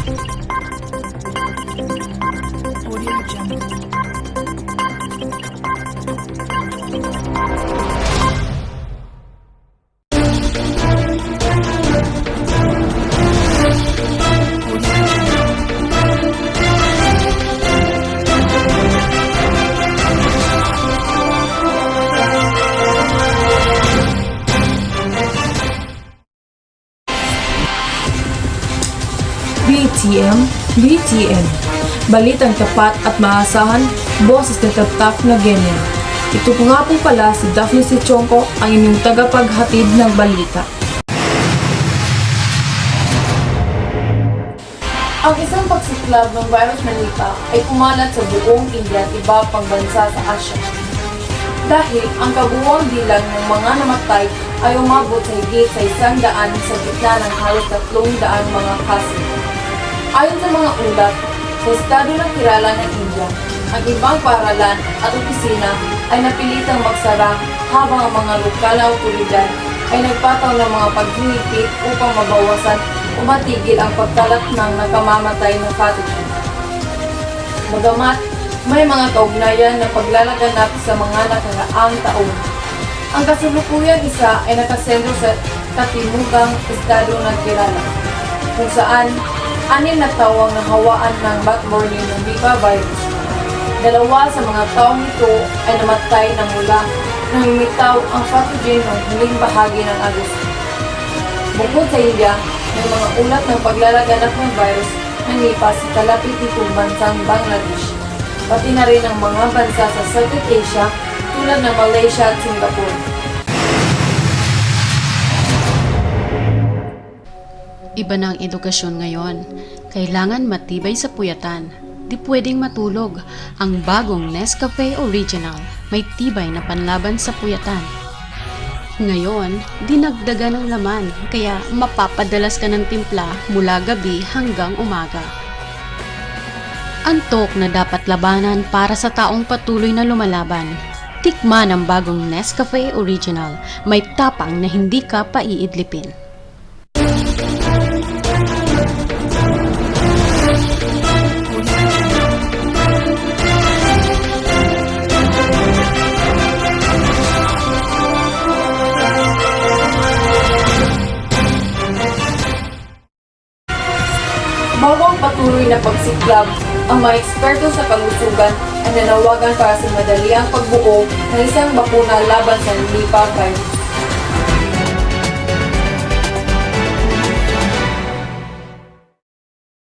Audio Jungle. BTM, balitang tapat at maasahan, boses na tatak na ganyan. Ito po nga po pala si Daphne Sichonko, ang inyong tagapaghatid ng balita. Ang isang pagsiklab ng virus ng Nipah ay kumalat sa buong India at iba pang bansa sa Asia. Dahil ang kabuuang bilang ng mga namatay ay umabot sa higit sa 100 sa gitna ng halos 300 mga kaso. Ayon sa mga ulat, sa estado ng Kerala ng India, ang ibang paaralan at opisina ay napilitang magsara habang ang mga lokal na otoridad ay nagpataw ng mga paghihigpit upang mabawasan o matigil ang pagkalat ng nakamamatay na pathogen. Bagamat may mga kaugnayan na paglalaganap sa mga nakaraang taon, ang kasulukuyang isa ay nakasentro sa katimugang estado ng Kerala, kung saan 6 na tao ang nahawaan ng backborne ng Nipah virus. 2 sa mga taong ito ay namatay na mula nang lumitaw ang pathogen ng huling bahagi ng Agosto. Bukod sa India, may mga ulat ng paglalaganap ng virus ng Nipah sa kalapit nitong bansang Bangladesh, pati na rin ang mga bansa sa Southeast Asia tulad ng Malaysia at Singapore. Iba na ang edukasyon ngayon. Kailangan matibay sa puyatan. Di pwedeng matulog. Ang bagong Nescafe Original may tibay na panlaban sa puyatan. Ngayon, dinagdagan ng laman, kaya mapapadalas ka ng timpla mula gabi hanggang umaga. Antok na dapat labanan para sa taong patuloy na lumalaban. Tikman ang bagong Nescafe Original. May tapang na hindi ka paiidlipin. Bawang patuloy na pagsiklab, ang mga eksperto sa kalusugan ay nanawagan para sa madaliang pagbuo ng isang bakuna laban sa Nipah virus.